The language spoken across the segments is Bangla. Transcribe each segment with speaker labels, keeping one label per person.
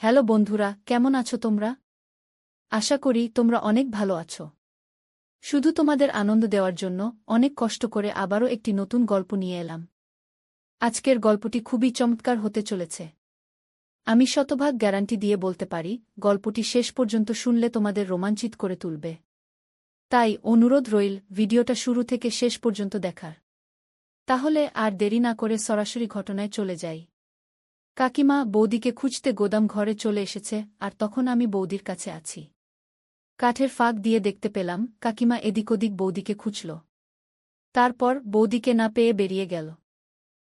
Speaker 1: হ্যালো বন্ধুরা, কেমন আছো তোমরা? আশা করি তোমরা অনেক ভালো আছো। শুধু তোমাদের আনন্দ দেওয়ার জন্য অনেক কষ্ট করে আবারও একটি নতুন গল্প নিয়ে এলাম। আজকের গল্পটি খুবই চমৎকার হতে চলেছে। আমি শতভাগ গ্যারান্টি দিয়ে বলতে পারি, গল্পটি শেষ পর্যন্ত শুনলে তোমাদের রোমাঞ্চিত করে তুলবে। তাই অনুরোধ রইল ভিডিওটা শুরু থেকে শেষ পর্যন্ত দেখার। তাহলে আর দেরি না করে সরাসরি ঘটনায় চলে যাই। কাকিমা বৌদিকে খুঁজতে গোদাম ঘরে চলে এসেছে, আর তখন আমি বৌদির কাছে আছি। কাঠের ফাঁক দিয়ে দেখতে পেলাম কাকিমা এদিক ওদিক বৌদিকে খুঁজল। তারপর বৌদিকে না পেয়ে বেরিয়ে গেল।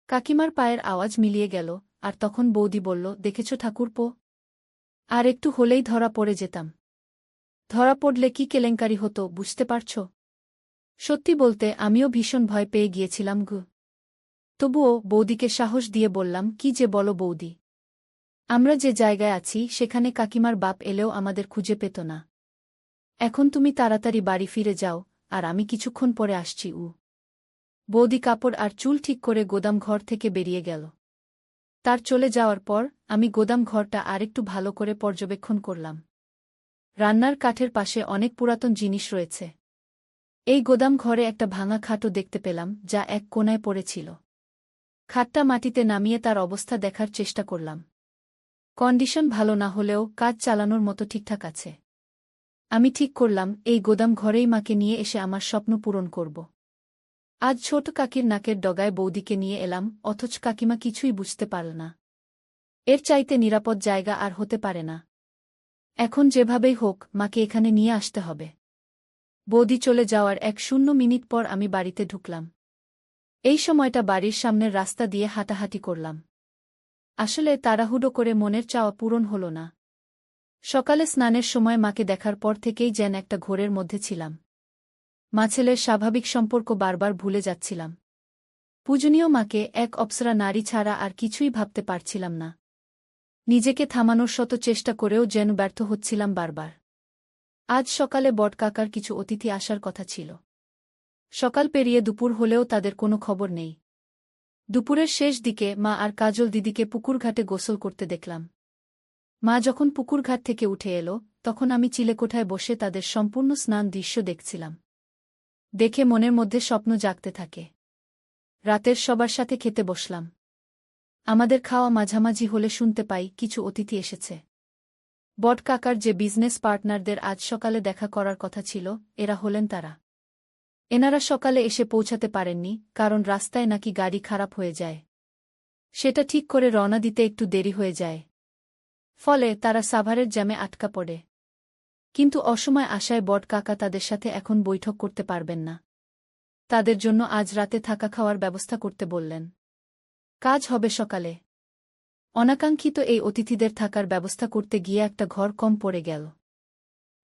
Speaker 1: কাকিমার পায়ের আওয়াজ মিলিয়ে গেল, আর তখন বৌদি বলল, দেখেছ ঠাকুরপো, আর একটু হলেই ধরা পড়ে যেতাম। ধরা পড়লে কি কেলেঙ্কারি হতো বুঝতে পারছ? সত্যি বলতে আমিও ভীষণ ভয় পেয়ে গিয়েছিলাম গু। তবুও বৌদিকে সাহস দিয়ে বললাম, কি যে বলো বৌদি, আমরা যে জায়গায় আছি সেখানে কাকিমার বাপ এলেও আমাদের খুঁজে পেত না। এখন তুমি তাড়াতাড়ি বাড়ি ফিরে যাও, আর আমি কিছুক্ষণ পরে আসছি। বৌদি কাপড় আর চুল ঠিক করে গোদাম ঘর থেকে বেরিয়ে গেল। তার চলে যাওয়ার পর আমি গোদাম ঘরটা আরেকটু ভালো করে পর্যবেক্ষণ করলাম। রান্নার কাঠের পাশে অনেক পুরাতন জিনিস রয়েছে। এই গোদাম ঘরে একটা ভাঙা খাটও দেখতে পেলাম, যা এক কোণায় পড়েছিল। খাটটা মাটিতে নামিয়ে তার অবস্থা দেখার চেষ্টা করলাম। কন্ডিশন ভালো না হলেও কাজ চালানোর মতো ঠিকঠাক আছে। আমি ঠিক করলাম এই গোদাম ঘরেই মাকে নিয়ে এসে আমার স্বপ্ন পূরণ করব। আজ ছোট কাকির নাকের ডগায় বৌদিকে নিয়ে এলাম, অথচ কাকিমা কিছুই বুঝতে পারল না। এর চাইতে নিরাপদ জায়গা আর হতে পারে না। এখন যেভাবেই হোক মাকে এখানে নিয়ে আসতে হবে। বৌদি চলে যাওয়ার 1 মিনিট পর আমি বাড়িতে ঢুকলাম। এই সময়টা বাড়ির সামনের রাস্তা দিয়ে হাঁটাহাঁটি করলাম। আসলে তাড়াহুড়ো করে মনের চাওয়া পূরণ হল না। সকালে স্নানের সময় মাকে দেখার পর থেকেই যেন একটা ঘোরের মধ্যে ছিলাম। মা ছেলের স্বাভাবিক সম্পর্ক বারবার ভুলে যাচ্ছিলাম। পূজনীয় মাকে এক অপ্সরা নারী ছাড়া আর কিছুই ভাবতে পারছিলাম না। নিজেকে থামানোর শত চেষ্টা করেও যেন ব্যর্থ হচ্ছিলাম বারবার। আজ সকালে বটকাকার কিছু অতিথি আসার কথা ছিল। সকাল পেরিয়ে দুপুর হলেও তাদের কোনো খবর নেই। দুপুরের শেষ দিকে মা আর কাজল দিদিকে পুকুরঘাটে গোসল করতে দেখলাম। মা যখন পুকুরঘাট থেকে উঠে এলো, তখন আমি চিলেকোঠায় বসে তাদের সম্পূর্ণ স্নান দৃশ্য দেখছিলাম। দেখে মনের মধ্যে স্বপ্ন জাগতে থাকে। রাতের সবার সাথে খেতে বসলাম। আমাদের খাওয়া মাঝামাঝি হলে শুনতে পাই কিছু অতিথি এসেছে। বটকাকার যে বিজনেস পার্টনারদের আজ সকালে দেখা করার কথা ছিল, এরা হলেন তারা। এনারা সকালে এসে পৌঁছাতে পারেননি, কারণ রাস্তায় নাকি গাড়ি খারাপ হয়ে যায়। সেটা ঠিক করে রওনা দিতে একটু দেরি হয়ে যায়। ফলে তারা সাভারের জ্যামে আটকা পড়ে। কিন্তু অসময় আসায় বটকাকা তাদের সাথে এখন বৈঠক করতে পারবেন না। তাদের জন্য আজ রাতে থাকা খাওয়ার ব্যবস্থা করতে বললেন। কাজ হবে সকালে। অনাকাঙ্ক্ষিত এই অতিথিদের থাকার ব্যবস্থা করতে গিয়ে একটা ঘর কম পড়ে গেল।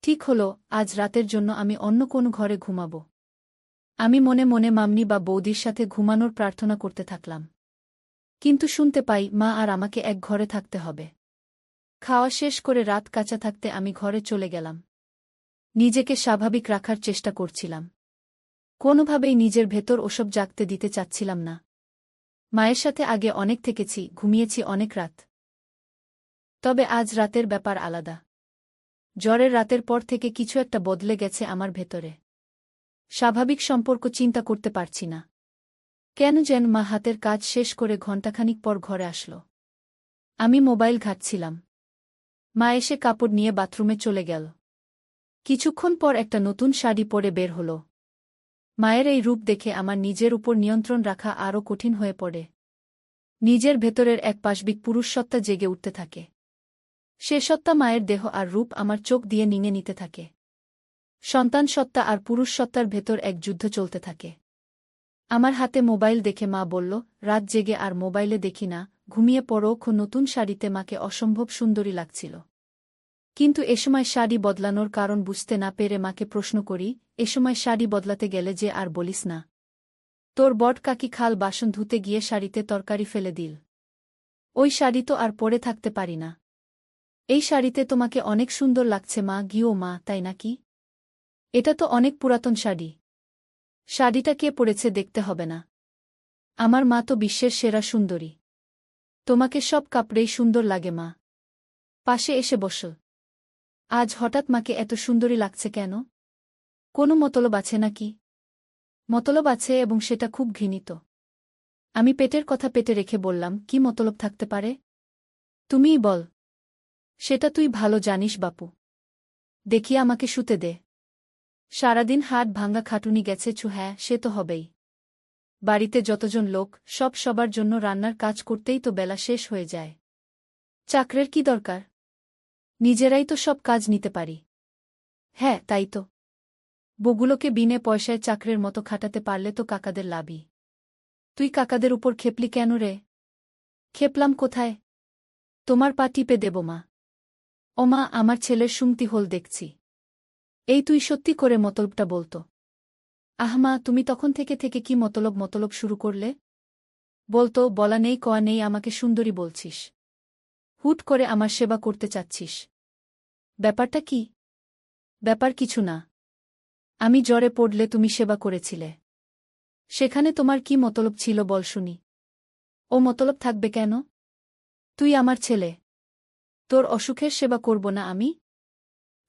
Speaker 1: ঠিক হল, আজ রাতের জন্য আমি অন্য কোনো ঘরে ঘুমাব। আমি মনে মনে মাম্নি বা বৌদির সাথে ঘুমানোর প্রার্থনা করতে থাকলাম। কিন্তু শুনতে পাই মা আর আমাকে এক ঘরে থাকতে হবে। খাওয়া শেষ করে রাত কাঁচা থাকতে আমি ঘরে চলে গেলাম। নিজেকে স্বাভাবিক রাখার চেষ্টা করছিলাম। কোনোভাবেই নিজের ভেতর ওসব জাগতে দিতে চাচ্ছিলাম না। মায়ের সাথে আগে অনেক থেকেছি, ঘুমিয়েছি অনেক রাত। তবে আজ রাতের ব্যাপার আলাদা। জ্বরের রাতের পর থেকে কিছু একটা বদলে গেছে আমার ভেতরে। স্বাভাবিক সম্পর্ক চিন্তা করতে পারছি না। কেন যেন মা হাতের কাজ শেষ করে ঘণ্টাখানিক পর ঘরে আসল। আমি মোবাইল ঘাঁটছিলাম। মা এসে কাপড় নিয়ে বাথরুমে চলে গেল। কিছুক্ষণ পর একটা নতুন শাড়ি পরে বের হল। মায়ের এই রূপ দেখে আমার নিজের উপর নিয়ন্ত্রণ রাখা আরও কঠিন হয়ে পড়ে। নিজের ভেতরের এক পাশবিক পুরুষসত্তা জেগে উঠতে থাকে। সে সত্তা মায়ের দেহ আর রূপ আমার চোখ দিয়ে নিঙে নিতে থাকে। সন্তান সত্তা আর পুরুষ সত্তার ভেতর এক যুদ্ধ চলতে থাকে। আমার হাতে মোবাইল দেখে মা বলল, রাত জেগে আর মোবাইলে দেখি না, ঘুমিয়ে পড়ো। নতুন শাড়িতে মাকে অসম্ভব সুন্দরী লাগছিল। কিন্তু এসময় শাড়ি বদলানোর কারণ বুঝতে না পেরে মাকে প্রশ্ন করি, এসময় শাড়ি বদলাতে গেলে যে আর বলিস না, তোর বট কাকি খাল বাসন ধুতে গিয়ে শাড়িতে তরকারি ফেলে দিল। ওই শাড়ি তো আর পরে থাকতে পারি না। এই শাড়িতে তোমাকে অনেক সুন্দর লাগছে মা। গিও মা, তাই নাকি? এটা তো অনেক পুরাতন শাড়ি। শাড়িটা কে পরেছে দেখতে হবে না? আমার মা তো বিশ্বের সেরা সুন্দরী। তোমাকে সব কাপড়েই সুন্দর লাগে মা। পাশে এসে বসল। আজ হঠাৎ মাকে এত সুন্দরী লাগছে কেন? কোনো মতলব আছে নাকি? মতলব আছে, এবং সেটা খুব ঘৃণিত। আমি পেটের কথা পেটে রেখে বললাম, কি মতলব থাকতে পারে? তুমিই বল। সেটা তুই ভালো জানিস বাপু। দেখি আমাকে শুতে দে। সারাদিন হাট ভাঙা খাটুনি গেছে। হ্যাঁ, সে তো হবেই। বাড়িতে যতজন লোক, সবার জন্য রান্নার কাজ করতেই তো বেলা শেষ হয়ে যায়। চাকরের কি দরকার? নিজেরাই তো সব কাজ নিতে পারি। হ্যাঁ, তাই তো। বউগুলোকে বিনে পয়সায় চাকরের মতো খাটাতে পারলে তো কাকাদের লাভই। তুই কাকাদের উপর খেপলি কেন রে? খেপলাম কোথায়? তোমার পা টিপে দেব মা। ও মা, আমার ছেলের সুমতি হল দেখছি। এই তুই সত্যি করে মতলবটা বলতো। আহমা, তুমি তখন থেকে কি মতলব শুরু করলে? বলতো, বলা নেই কওয়া নেই, আমাকে সুন্দরী বলছিস। হুট করে আমার সেবা করতে চাচ্ছিস। ব্যাপারটা কি? ব্যাপার কিছু না। আমি জ্বরে পড়লে তুমি সেবা করেছিলে। সেখানে তোমার কি মতলব ছিল বল শুনি? ও মতলব থাকবে কেন? তুই আমার ছেলে। তোর অসুখের সেবা করব না আমি?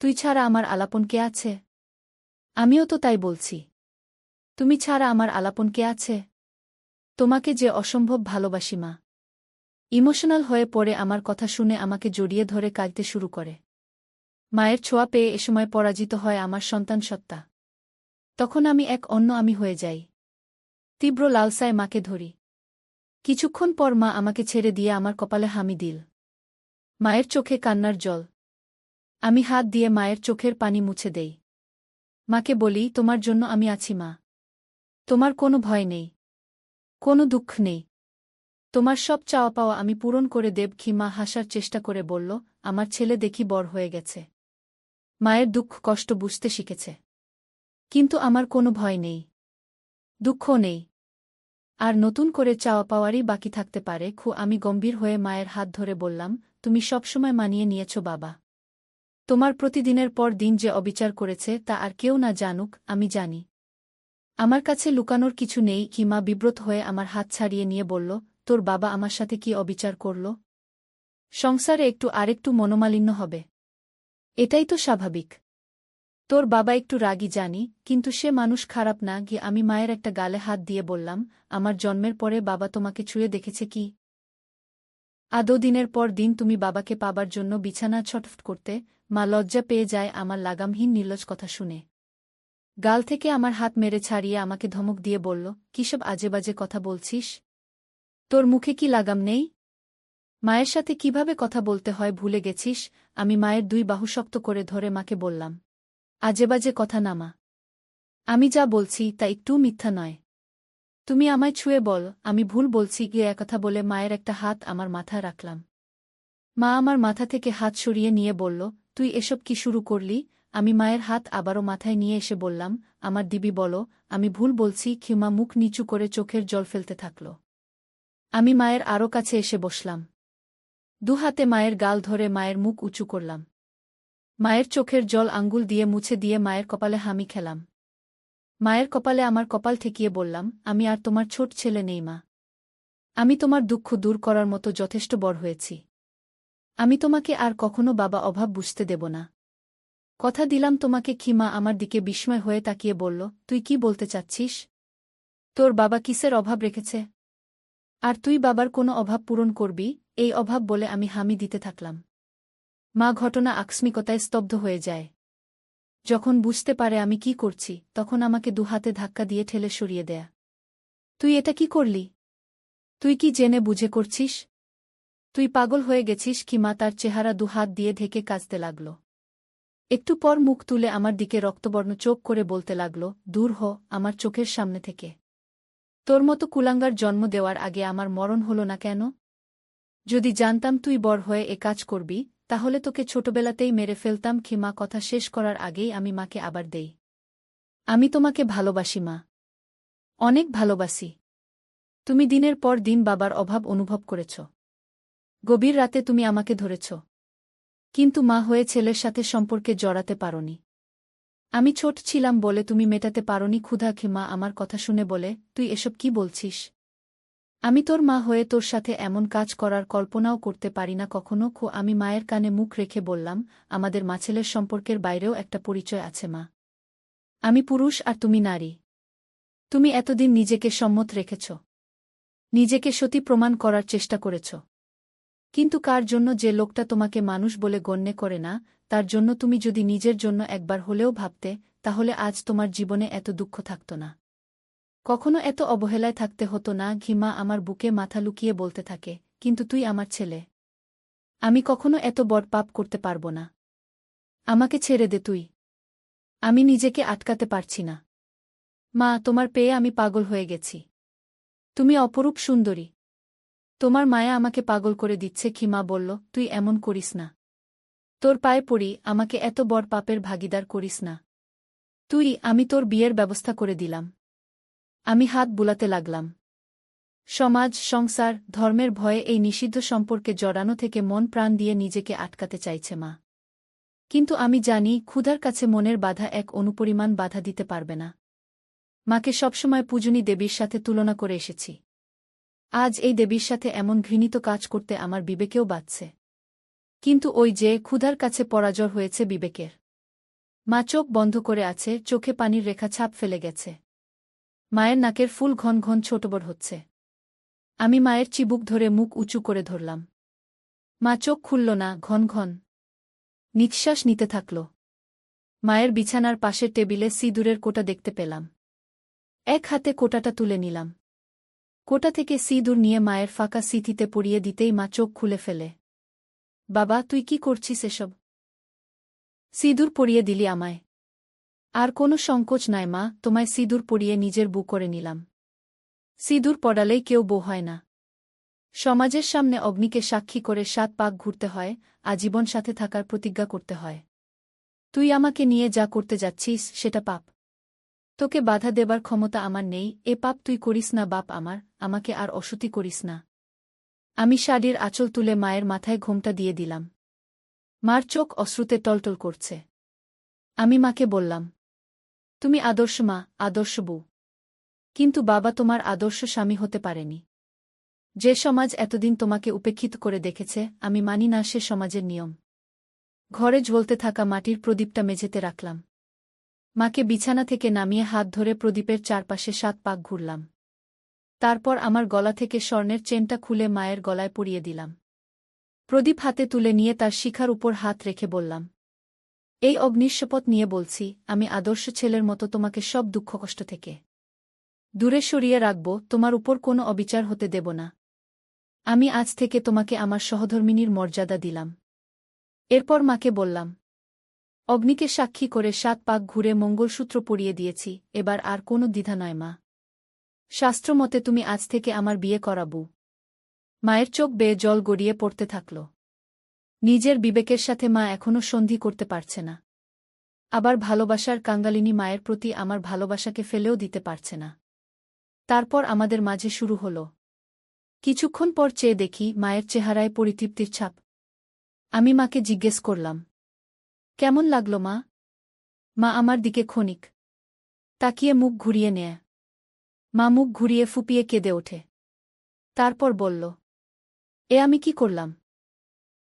Speaker 1: তুই ছাড়া আমার আলাপন কে আছে? আমিও তো তাই বলছি। তুমি ছাড়া আমার আলাপন কে আছে? তোমাকে যে অসম্ভব ভালোবাসি মা। ইমোশনাল হয়ে পড়ে আমার কথা শুনে আমাকে জড়িয়ে ধরে কাঁদতে শুরু করে। মায়ের ছোঁয়া পেয়ে এসময় পরাজিত হয় আমার সন্তান সত্তা। তখন আমি এক অন্য আমি হয়ে যাই। তীব্র লালসায় মাকে ধরি। কিছুক্ষণ পর মা আমাকে ছেড়ে দিয়ে আমার কপালে হামি দিল। মায়ের চোখে কান্নার জল। আমি হাত দিয়ে মায়ের চোখের পানি মুছে দেই। মাকে বলি, তোমার জন্য আমি আছি মা। তোমার কোনো ভয় নেই, কোনো দুঃখ নেই। তোমার সব চাওয়া পাওয়া আমি পূরণ করে দেব। মা হাসার চেষ্টা করে বলল, আমার ছেলে দেখি বড় হয়ে গেছে। মায়ের দুঃখ কষ্ট বুঝতে শিখেছে। কিন্তু আমার কোনো ভয় নেই, দুঃখ নেই। আর নতুন করে চাওয়া পাওয়ারই বাকি থাকতে পারে। আমি গম্ভীর হয়ে মায়ের হাত ধরে বললাম, তুমি সবসময় মানিয়ে নিয়েছ বাবা। তোমার প্রতিদিনের পর দিন যে অবিচার করেছে তা আর কেউ না জানুক, আমি জানি। আমার কাছে লুকানোর কিছু নেই। মা বিব্রত হয়ে আমার হাত ছাড়িয়ে নিয়ে বলল, তোর বাবা আমার সাথে কি অবিচার করল? সংসারে একটু আরেকটু মনোমালিন্য হবে। এটাই তো স্বাভাবিক। তোর বাবা একটু রাগী জানি, কিন্তু সে মানুষ খারাপ না। আমি মায়ের একটা গালে হাত দিয়ে বললাম, আমার জন্মের পরে বাবা তোমাকে ছুঁয়ে দেখেছে কি? আদৌ দিনের পর দিন তুমি বাবাকে পাবার জন্য বিছানা ছটফট করতে? মা লজ্জা পেয়ে যায় আমার লাগামহীন নির্লজ্জ কথা শুনে। গাল থেকে আমার হাত মেরে ছাড়িয়ে আমাকে ধমক দিয়ে বলল, কিসব আজেবাজে কথা বলছিস? তোর মুখে কি লাগাম নেই? মায়ের সাথে কিভাবে কথা বলতে হয় ভুলে গেছিস? আমি মায়ের দুই বাহু শক্ত করে ধরে মাকে বললাম, আজেবাজে কথা না মা। আমি যা বলছি তা একটু মিথ্যা নয়। তুমি আমায় ছুঁয়ে বল আমি ভুল বলছি। একথা বলে মায়ের একটা হাত আমার মাথায় রাখলাম। মা আমার মাথা থেকে হাত সরিয়ে নিয়ে বলল, তুই এসব কি শুরু করলি? আমি মায়ের হাত আবারও মাথায় নিয়ে এসে বললাম, আমার দিবি বলো, আমি ভুল বলছি। মা মুখ নিচু করে চোখের জল ফেলতে থাকল। আমি মায়ের আরও কাছে এসে বসলাম। দুহাতে মায়ের গাল ধরে মায়ের মুখ উঁচু করলাম। মায়ের চোখের জল আঙ্গুল দিয়ে মুছে দিয়ে মায়ের কপালে হামি খেলাম। মায়ের কপালে আমার কপাল ঠেকিয়ে বললাম, আমি আর তোমার ছোট ছেলে নেই মা। আমি তোমার দুঃখ দূর করার মতো যথেষ্ট বড় হয়েছি। আমি তোমাকে আর কখনো বাবা অভাব বুঝতে দেব না। কথা দিলাম তোমাকে। মা আমার দিকে বিস্ময় হয়ে তাকিয়ে বলল, তুই কি বলতে চাচ্ছিস? তোর বাবা কিসের অভাব রেখেছে? আর তুই বাবার কোনো অভাব পূরণ করবি? এই অভাব বলে আমি হামি দিতে থাকলাম। মা ঘটনা আকস্মিকতায় স্তব্ধ হয়ে যায়। যখন বুঝতে পারে আমি কি করছি, তখন আমাকে দুহাতে ধাক্কা দিয়ে ঠেলে সরিয়ে দেয়া। তুই এটা কি করলি? তুই কি জেনে বুঝে করছিস? তুই পাগল হয়ে গেছিস? মা তার চেহারা দুহাত দিয়ে ঢেকে কাঁদতে লাগল। একটু পর মুখ তুলে আমার দিকে রক্তবর্ণ চোখ করে বলতে লাগল, দূর হ আমার চোখের সামনে থেকে। তোর মতো কুলাঙ্গার জন্ম দেওয়ার আগে আমার মরণ হল না কেন? যদি জানতাম তুই বড় হয়ে এ কাজ করবি, তাহলে তোকে ছোটবেলাতেই মেরে ফেলতাম। মা কথা শেষ করার আগেই আমি মাকে আবার দেই, আমি তোমাকে ভালোবাসি মা, অনেক ভালোবাসি। তুমি দিনের পর দিন বাবার অভাব অনুভব করেছ। গভীর রাতে তুমি আমাকে ধরেছ। কিন্তু মা হয়ে ছেলের সাথে সম্পর্কে জড়াতে পারোনি। আমি ছোট ছিলাম বলে তুমি মেটাতে পারোনি ক্ষুধা। মা আমার কথা শুনে বলে, তুই এসব কি বলছিস? আমি তোর মা হয়ে তোর সাথে এমন কাজ করার কল্পনাও করতে পারি না কখনো। আমি মায়ের কানে মুখ রেখে বললাম, আমাদের মাছেলের সম্পর্কের বাইরেও একটা পরিচয় আছে মা। আমি পুরুষ আর তুমি নারী। তুমি এতদিন নিজেকে সম্মত রেখেছ, নিজেকে সতী প্রমাণ করার চেষ্টা করেছ। কিন্তু কার জন্য? যে লোকটা তোমাকে মানুষ বলে গণ্য করে না, তার জন্য তুমি যদি নিজের জন্য একবার হলেও ভাবতে, তাহলে আজ তোমার জীবনে এত দুঃখ থাকত না, কখনো এত অবহেলায় থাকতে হতো না। ঘিমা আমার বুকে মাথা লুকিয়ে বলতে থাকে, কিন্তু তুই আমার ছেলে। আমি কখনো এত বড় পাপ করতে পারব না। আমাকে ছেড়ে দে তুই। আমি নিজেকে আটকাতে পারছি না। মা, তোমার পেয়ে আমি পাগল হয়ে গেছি। তুমি অপরূপ সুন্দরী। তোমার মায়া আমাকে পাগল করে দিচ্ছে। খিমা বলল, তুই এমন করিস না। তোর পায়ে পড়ি, আমাকে এত বড় পাপের ভাগিদার করিস না। আমি তোর বিয়ের ব্যবস্থা করে দিলাম। আমি হাত বুলাতে লাগলাম। সমাজ, সংসার, ধর্মের ভয়ে এই নিষিদ্ধ সম্পর্কে জড়ানো থেকে মন প্রাণ দিয়ে নিজেকে আটকাতে চাইছে মা। কিন্তু আমি জানি, ক্ষুধার কাছে মনের বাধা এক অনুপরিমাণ বাধা দিতে পারবে না। মাকে সবসময় পূজনী দেবীর সাথে তুলনা করে এসেছি। আজ এই দেবীর সাথে এমন ঘৃণিত কাজ করতে আমার বিবেকেও বাধছে। কিন্তু ওই যে ক্ষুধার কাছে পরাজয় হয়েছে বিবেকের। মা চোখ বন্ধ করে আছে, চোখে পানির রেখা ছাপ ফেলে গেছে। মায়ের নাকের ফুল ঘন ঘন ছোটবড় হচ্ছে। আমি মায়ের চিবুক ধরে মুখ উঁচু করে ধরলাম। মা চোখ খুলল না, ঘন ঘন নিঃশ্বাস নিতে থাকল। মায়ের বিছানার পাশের টেবিলে সিঁদুরের কোটা দেখতে পেলাম। এক হাতে কোটাটা তুলে নিলাম। কোটা থেকে সিঁদুর নিয়ে মায়ের ফাঁকা সিথিতে পরিয়ে দিতেই মা চোখ খুলে ফেলে। বাবা, তুই কি করছিস এসব? সিঁদুর পরিয়ে দিলি আমায়। আর কোনো সংকোচ নাই মা, তোমায় সিঁদুর পরিয়ে নিজের বউ করে নিলাম। সিঁদুর পড়ালেই কেউ বউ হয় না। সমাজের সামনে অগ্নিকে সাক্ষী করে 7 পাক ঘুরতে হয়, আজীবন সাথে থাকার প্রতিজ্ঞা করতে হয়। তুই আমাকে নিয়ে যা করতে যাচ্ছিস সেটা পাপ। তোকে বাধা দেবার ক্ষমতা আমার নেই। এ পাপ তুই করিস না বাপ আমার, আমাকে আর অসতী করিস না। আমি শাড়ির আঁচল তুলে মায়ের মাথায় ঘোমটা দিয়ে দিলাম। মার চোখ অশ্রুতে টলটল করছে। আমি মাকে বললাম, তুমি আদর্শ মা, আদর্শ বউ। কিন্তু বাবা তোমার আদর্শ স্বামী হতে পারেনি। যে সমাজ এতদিন তোমাকে উপেক্ষিত করে দেখেছে, আমি মানি না সে সমাজের নিয়ম। ঘরে জ্বলতে থাকা মাটির প্রদীপটা মেঝেতে রাখলাম। মাকে বিছানা থেকে নামিয়ে হাত ধরে প্রদীপের চারপাশে 7 পাক ঘুরলাম। তারপর আমার গলা থেকে স্বর্ণের চেনটা খুলে মায়ের গলায় পরিয়ে দিলাম। প্রদীপ হাতে তুলে নিয়ে তার শিখার উপর হাত রেখে বললাম, এই অগ্নির শপথ নিয়ে বলছি, আমি আদর্শ ছেলের মতো তোমাকে সব দুঃখ কষ্ট থেকে দূরে সরিয়ে রাখব, তোমার উপর কোনো অবিচার হতে দেব না। আমি আজ থেকে তোমাকে আমার সহধর্মিনীর মর্যাদা দিলাম। এরপর মাকে বললাম, অগ্নিকে সাক্ষী করে 7 পাক ঘুরে মঙ্গলসূত্র পরিয়ে দিয়েছি, এবার আর কোনো দ্বিধা নয় মা। শাস্ত্রমতে তুমি আজ থেকে আমার বিয়ে করাবো। মায়ের চোখ বেয়ে জল গড়িয়ে পড়তে থাকল। নিজের বিবেকের সাথে মা এখনও সন্ধি করতে পারছে না। আবার ভালোবাসার কাঙ্গালিনী মায়ের প্রতি আমার ভালোবাসাকে ফেলেও দিতে পারছে না। তারপর আমাদের মাঝে শুরু হল। কিছুক্ষণ পর চেয়ে দেখি মায়ের চেহারায় পরিতৃপ্তির ছাপ। আমি মাকে জিজ্ঞেস করলাম, কেমন লাগল মা? মা আমার দিকে ক্ষণিক তাকিয়ে মুখ ঘুরিয়ে নেয়। মা মুখ ঘুরিয়ে ফুপিয়ে কেঁদে ওঠে। তারপর বলল, এ আমি কি করলাম?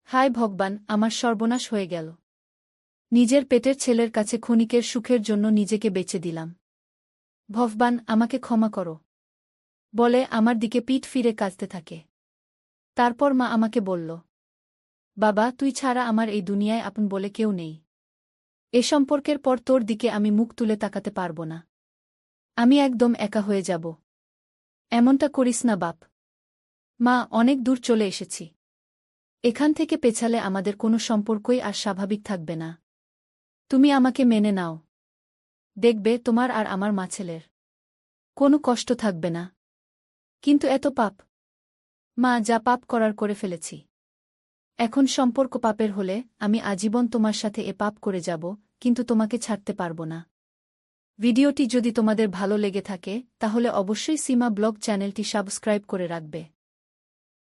Speaker 1: হায় ভগবান, আমার সর্বনাশ হয়ে গেল। নিজের পেটের ছেলের কাছে ক্ষণিকের সুখের জন্য নিজেকে বেচে দিলাম। ভগবান, আমাকে ক্ষমা করো বলে আমার দিকে পিঠ ফিরে কাঁদতে থাকে। তারপর মা আমাকে বলল, বাবা, তুই ছাড়া আমার এই দুনিয়ায় আপন বলে কেউ নেই। এ সম্পর্কের পর তোর দিকে আমি মুখ তুলে তাকাতে পারব না। আমি একদম একা হয়ে যাব। এমনটা করিস না বাপ। মা, অনেক দূর চলে এসেছি। এখান থেকে পেছালে আমাদের কোনো সম্পর্কই আর স্বাভাবিক থাকবে না। তুমি আমাকে মেনে নাও। দেখবে তোমার আর আমার মাছেলের কোনো কষ্ট থাকবে না। কিন্তু এত পাপ? মা, যা পাপ করার করে ফেলেছি। এখন সম্পর্ক পাপের হলে আমি আজীবন তোমার সাথে এ পাপ করে যাব, কিন্তু তোমাকে ছাড়তে পারব না। ভিডিওটি যদি তোমাদের ভালো লেগে থাকে, তাহলে অবশ্যই সীমা ব্লগ চ্যানেলটি সাবস্ক্রাইব করে রাখবে।